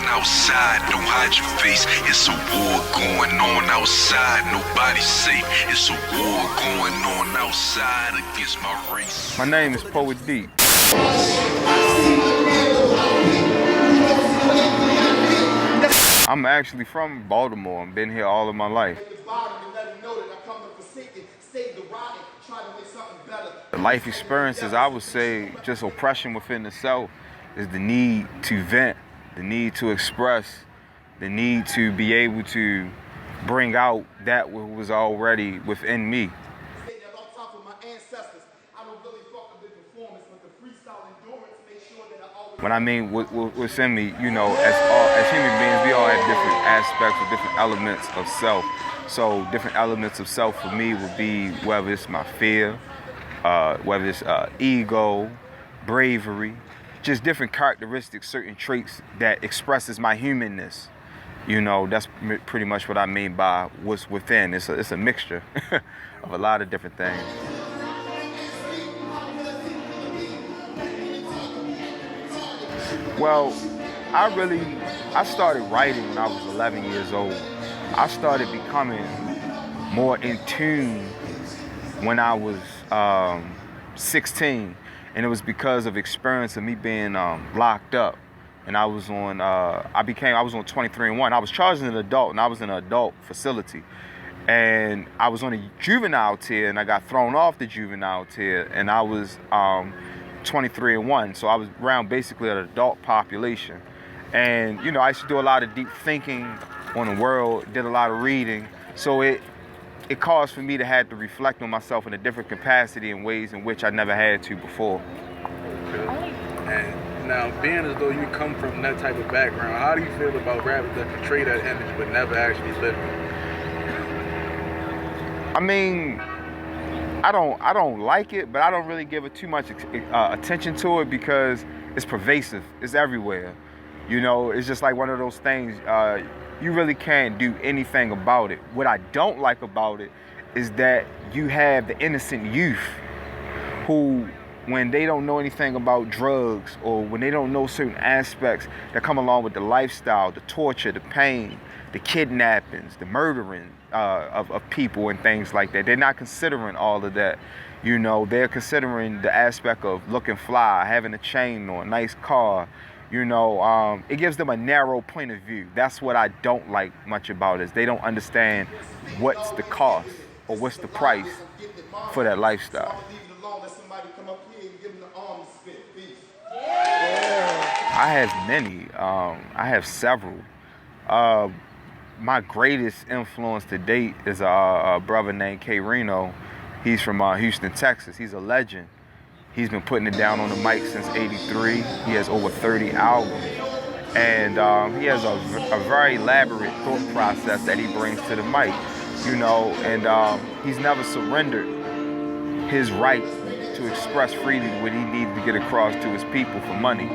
outside, don't hide your face. It's a war going on outside, nobody's safe. It's a war going on outside against my race. My name is Poet D. I'm actually from Baltimore. I've been here all of my life. The life experiences, I would say, just oppression within itself is the need to vent, the need to express, the need to be able to bring out that what was already within me. When I mean what's in me, you know, as human beings, we all have different aspects or different elements of self. So different elements of self for me would be whether it's my fear, whether it's ego, bravery, just different characteristics, certain traits that expresses my humanness. You know, that's pretty much what I mean by what's within. It's a mixture of a lot of different things. Well, I started writing when I was 11 years old. I started becoming more in tune when I was 16, and it was because of experience of me being locked up. And I was on 23-1. I was charged as an adult, and I was in an adult facility. And I was on a juvenile tier, and I got thrown off the juvenile tier, and I was 23-1. So I was around basically an adult population. And, you know, I used to do a lot of deep thinking on the world, did a lot of reading. So it caused for me to have to reflect on myself in a different capacity in ways in which I never had to before. Okay. And now, being as though you come from that type of background, how do you feel about rappers that portray that image but never actually live it? I mean, I don't like it, but I don't really give it too much attention to it because it's pervasive. It's everywhere. You know, it's just like one of those things, you really can't do anything about it. What I don't like about it is that you have the innocent youth who, when they don't know anything about drugs or when they don't know certain aspects that come along with the lifestyle, the torture, the pain, the kidnappings, the murdering of people and things like that, they're not considering all of that. You know, they're considering the aspect of looking fly, having a chain on, a nice car. You know, it gives them a narrow point of view. That's what I don't like much about it, is they don't understand what's the cost or what's the price for that lifestyle. I have many. I have several. My greatest influence to date is a brother named K. Reno. He's from Houston, Texas. He's a legend. He's been putting it down on the mic since '83. He has over 30 albums. And he has a very elaborate thought process that he brings to the mic, you know, and he's never surrendered his right to express freely what he needs to get across to his people for money.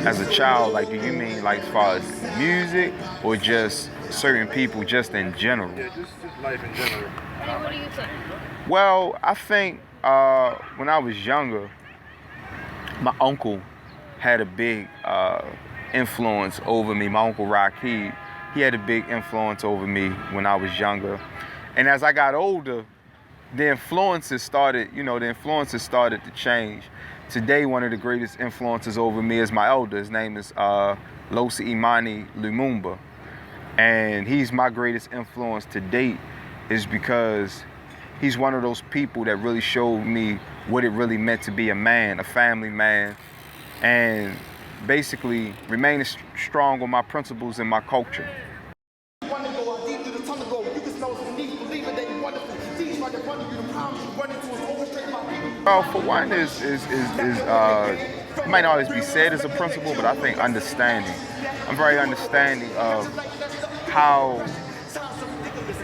As a child, like, do you mean like as far as music or just certain people just in general? Yeah, just life in general. What do you think? Well, I think when I was younger, my uncle had a big influence over me. My uncle Rakib, he had a big influence over me when I was younger. And as I got older, the influences started to change. Today, one of the greatest influences over me is my elder. His name is Losi Imani Lumumba. And he's my greatest influence to date, is because he's one of those people that really showed me what it really meant to be a man, a family man, and basically remaining strong on my principles and my culture. Well, for one, it might not always be said as a principle, but I think understanding. I'm very understanding of how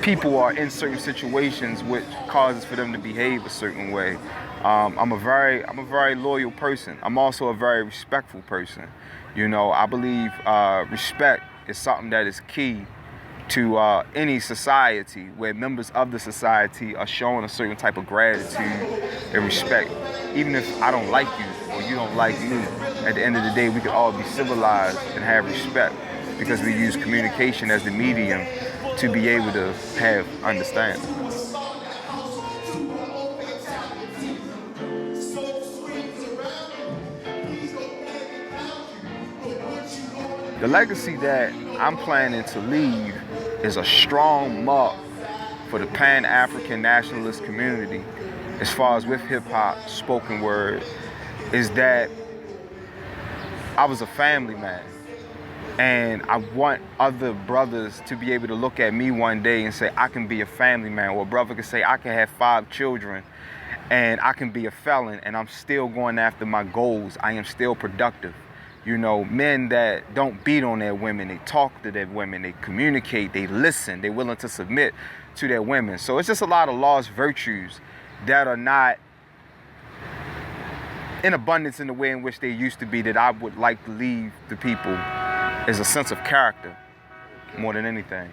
people are in certain situations which causes for them to behave a certain way. I'm a very loyal person. I'm also a very respectful person. You know, I believe respect is something that is key to any society where members of the society are showing a certain type of gratitude and respect. Even if I don't like you or you don't like me, at the end of the day, we can all be civilized and have respect because we use communication as the medium to be able to have understanding. The legacy that I'm planning to leave is a strong mark for the Pan-African nationalist community as far as with hip-hop, spoken word, is that I was a family man. And I want other brothers to be able to look at me one day and say, I can be a family man. Or a brother can say, I can have 5 children and I can be a felon and I'm still going after my goals. I am still productive. You know, men that don't beat on their women, they talk to their women, they communicate, they listen, they're willing to submit to their women. So it's just a lot of lost virtues that are not in abundance in the way in which they used to be that I would like to leave the people as a sense of character more than anything.